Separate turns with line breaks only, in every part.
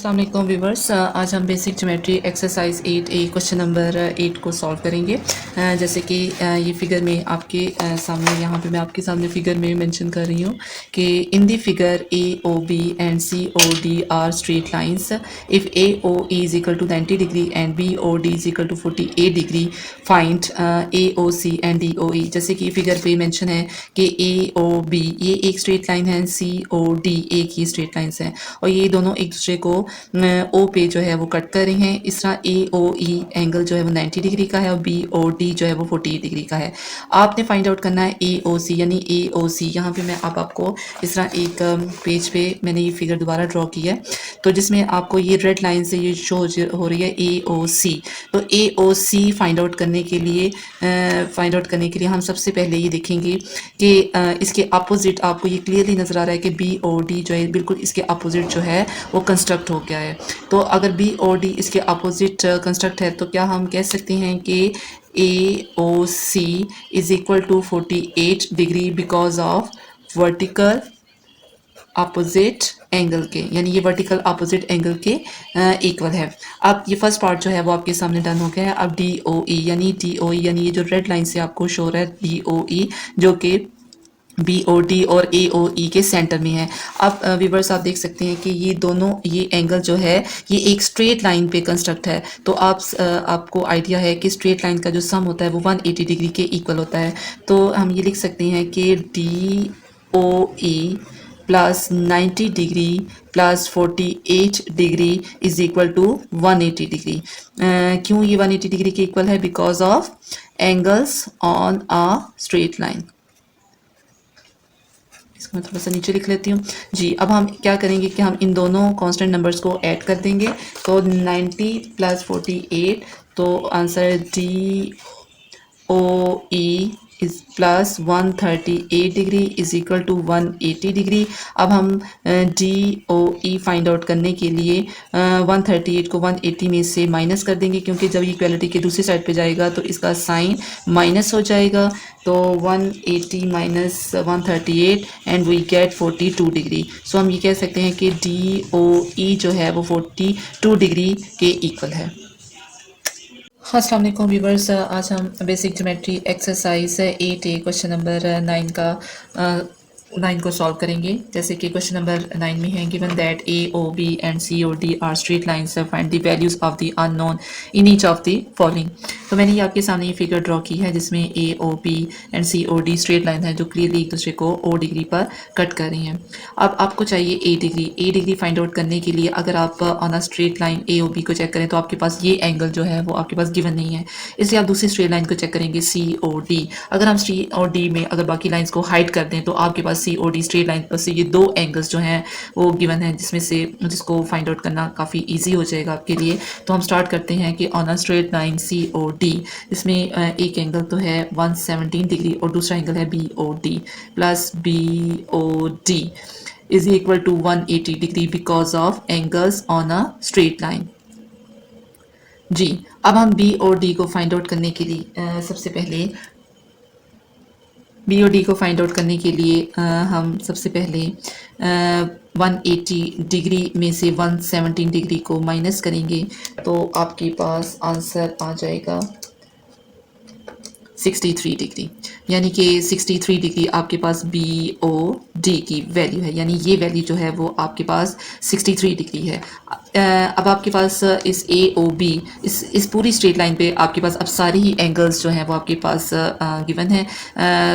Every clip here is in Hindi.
अस्सलाम वालेकुम व्यूवर्स, आज हम basic geometry exercise 8A question number 8 को सॉल्व करेंगे। जैसे कि ये फिगर में आपके सामने, यहाँ पे मैं आपके सामने फिगर में मेंशन कर रही हूँ कि in the figure AOB and COD are straight lines. If AOE is equal to 90 degree and BOD is equal to 48 degree, find AOC and DOE। जैसे कि फिगर पे मेंशन है कि AOB ये एक स्ट्रेट लाइन है, COD एक ही स्ट्रेट लाइंस है और ये दोनों एक दूसरे को ओ पे जो है वो कट कर रहे हैं। इस तरह AOE एंगल जो है वो 90 डिग्री का है और BOD जो है वो 48 डिग्री का है। आपने फाइंड आउट करना है AOC यानी AOC। यहाँ पे मैं अब आपको इस तरह एक पेज पे मैंने ये फिगर दोबारा ड्रॉ की है, तो जिसमें आपको ये रेड लाइन से ये शो हो रही है AOC। तो AOC फाइंड आउट करने के लिए हम सबसे पहले ये देखेंगे कि इसके अपोजिट आपको ये क्लियरली नज़र आ रहा है कि BOD जो है बिल्कुल इसके अपोजिट जो है वो कंस्ट्रक्ट हो गया है। तो अगर BOD इसके अपोजिट कंस्ट्रक्ट है तो क्या हम कह सकते हैं कि AOC is equal to 48 degree because of vertical opposite angle के, यानी ये वर्टिकल अपोजिट एंगल के इक्वल है। अब ये फर्स्ट पार्ट जो है वो आपके सामने डन हो गया है। अब DOE यानी ये जो रेड लाइन से आपको शो हो रहा है DOE, जो कि BOD और AOE के सेंटर में है। अब व्यूवर्स आप देख सकते हैं कि ये दोनों ये एंगल जो है ये एक स्ट्रेट लाइन पे कंस्ट्रक्ट है। तो आपको आइडिया है कि स्ट्रेट लाइन का जो सम होता है वो 180 डिग्री के इक्वल होता है। तो हम ये लिख सकते हैं कि DOE plus 90 degree plus 48 degree is equal to 180 degree. क्यों ये 180 डिग्री के इक्वल है? Because of angles on a straight line. इसको मैं थोड़ा सा नीचे लिख लेती हूँ जी। अब हम क्या करेंगे कि हम इन दोनों कांस्टेंट नंबर्स को ऐड कर देंगे। तो 90 प्लस 48, तो answer DOE is plus 138 degree is equal to 180 degree. अब हम DOE फाइंड आउट करने के लिए 138 को 180 में से माइनस कर देंगे, क्योंकि जब इक्वलिटी के दूसरी साइड पे जाएगा तो इसका साइन माइनस हो जाएगा। तो 180 minus 138 and we get 42 degree. So हम ये कह सकते हैं कि DOE जो है वो 42 डिग्री के इक्वल है। अस्सलाम वालेकुम व्यूवर्स, आज हम basic geometry exercise 8A question number 9 को सॉल्व करेंगे। जैसे कि क्वेश्चन नंबर 9 में है given that AOB and COD are straight lines, find the values of the unknown in each of the following. तो मैंने ये आपके सामने ये फिगर ड्रॉ की है जिसमें AOB and COD straight line है जो क्लियरली एक दूसरे को O डिग्री पर कट कर रही हैं। अब आपको चाहिए A डिग्री फाइंड आउट करने के लिए अगर आप on a straight line AOB को चेक करें तो आपके पास ये एंगल जो है वो आपके पास गिवन नहीं है, इसलिए आप दूसरी स्ट्रेट लाइन को चेक करेंगे COD। अगर हम COD में अगर बाकी लाइंस को हाइड कर दें तो आपके पास COD स्ट्रेट लाइन पर से ये दो एंगल्स जो हैं वो गिवन है, जिसको फाइंड आउट करना काफ़ी ईजी हो जाएगा आपके लिए। तो हम स्टार्ट करते हैं कि on a straight line COD इसमें एक एंगल तो है 117 डिग्री और दूसरा एंगल है BOD plus BOD is equal to 180 degree because of angles on a straight line जी। अब हम BOD को फाइंड आउट करने के लिए सबसे पहले BOD को फाइंड आउट करने के लिए हम सबसे पहले 180 डिग्री में से 117 डिग्री को माइनस करेंगे तो आपके पास आंसर आ जाएगा 63 डिग्री, यानी कि 63 डिग्री आपके पास BOD की वैल्यू है, यानी ये वैल्यू जो है वो आपके पास 63 डिग्री है। अब आपके पास इस AOB इस पूरी स्ट्रेट लाइन पे आपके पास अब सारे ही एंगल्स जो हैं वो आपके पास गिवन है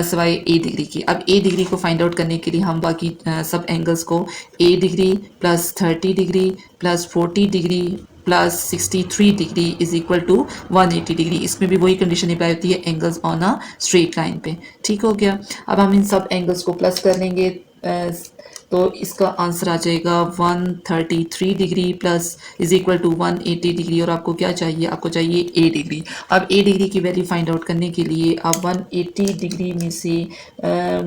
सिवाय A डिग्री की। अब A डिग्री को फाइंड आउट करने के लिए हम बाकी सब एंगल्स को A degree plus 30 degree plus 40 degree plus 63 degree is equal to 180 degree, इसमें भी वही कंडीशन अप्लाई होती है angles on a straight line पे। ठीक हो गया। अब हम इन सब एंगल्स को प्लस कर लेंगे तो इसका आंसर आ जाएगा 133 degree plus is equal to 180 degree. और आपको क्या चाहिए? आपको चाहिए A डिग्री। अब A डिग्री की वैल्यू फाइंड आउट करने के लिए आप 180 डिग्री में से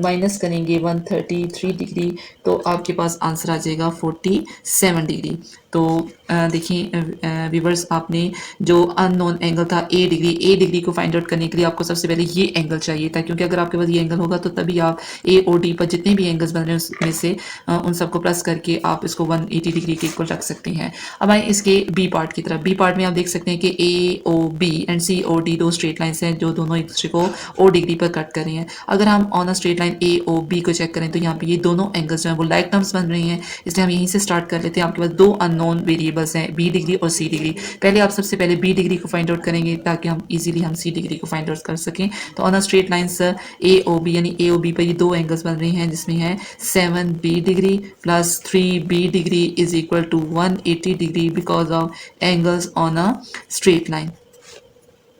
माइनस करेंगे 133 डिग्री तो आपके पास आंसर आ जाएगा 47 डिग्री। तो देखिए व्यूवर्स, आपने जो अननोन एंगल था ए डिग्री को फाइंड आउट करने के लिए आपको सबसे पहले ये एंगल चाहिए था, क्योंकि अगर आपके पास ये एंगल होगा तो तभी आप ए और डी पर जितने भी एंगल्स बन रहे हैं उसमें से उन सबको प्लस करके आप इसको 180 डिग्री के इक्वल रख सकते हैं। अब आए इसके बी पार्ट की तरफ। बी पार्ट में आप देख सकते हैं कि A O B and C O D दो स्ट्रेट लाइन्स हैं जो दोनों एक दूसरे को ओ डिग्री पर कट कर रही हैं। अगर हम on a straight line A O B को चेक करें तो यहाँ पे ये दोनों एंगल्स जो हैं वो लाइक टर्म्स बन रही हैं, इसलिए हम यहीं से स्टार्ट कर लेते हैं। आपके पास दो अननोन वेरिएबल्स हैं, बी डिग्री और सी डिग्री। पहले आप सबसे पहले बी डिग्री को फाइंड आउट करेंगे ताकि हम इजीली हम सी डिग्री को फाइंड आउट कर सकें। तो on a straight lines A O B यानी ए ओ बी पर ये दो एंगल्स बन रही हैं जिसमें है 7b degree plus 3b degree is equal to 180 degree because of angles on a straight line.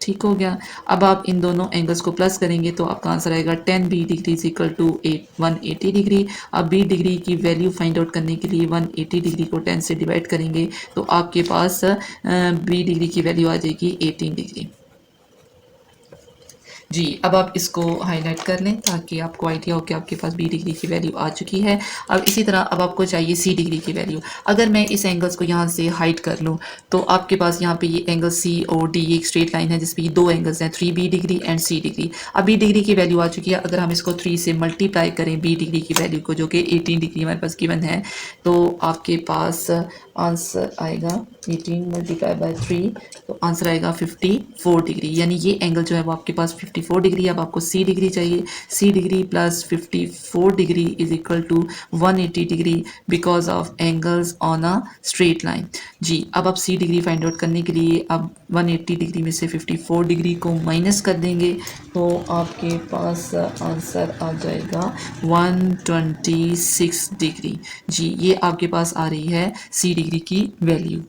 ठीक हो गया। अब आप इन दोनों एंगल्स को प्लस करेंगे तो आपका आंसर आएगा 10b degree is equal to 180 degree. अब b डिग्री की वैल्यू फाइंड आउट करने के लिए 180 डिग्री को 10 से डिवाइड करेंगे तो आपके पास b डिग्री की वैल्यू आ जाएगी 18 डिग्री। जी, अब आप इसको हाईलाइट कर लें ताकि आपको आइडिया हो कि आपके पास बी डिग्री की वैल्यू आ चुकी है। अब इसी तरह अब आपको चाहिए सी डिग्री की वैल्यू। अगर मैं इस एंगल्स को यहाँ से हाइड कर लूँ तो आपके पास यहाँ पे ये एंगल सी और डी एक स्ट्रेट लाइन है जिसपे ये दो एंगल्स हैं 3b degree and C degree. अब बी डिग्री की वैल्यू आ चुकी है। अगर हम इसको 3 से मल्टीप्लाई करें बी डिग्री की वैल्यू को जो कि 18 डिग्री हमारे पास गिवन है, तो आपके पास आंसर आएगा 18 मल्टीप्लाई बाय 3, तो आंसर आएगा 54 डिग्री। यानी ये एंगल जो है वो आपके पास 54 डिग्री। अब आपको सी डिग्री चाहिए। C degree plus 54 degree is equal to 180 degree because of angles on a straight line. जी, अब आप सी डिग्री फाइंड आउट करने के लिए अब 180 डिग्री में से 54 डिग्री को माइनस कर देंगे तो आपके पास आंसर आ जाएगा 126 डिग्री। जी, ये आपके पास आ रही है सी डिग्री की वैल्यू।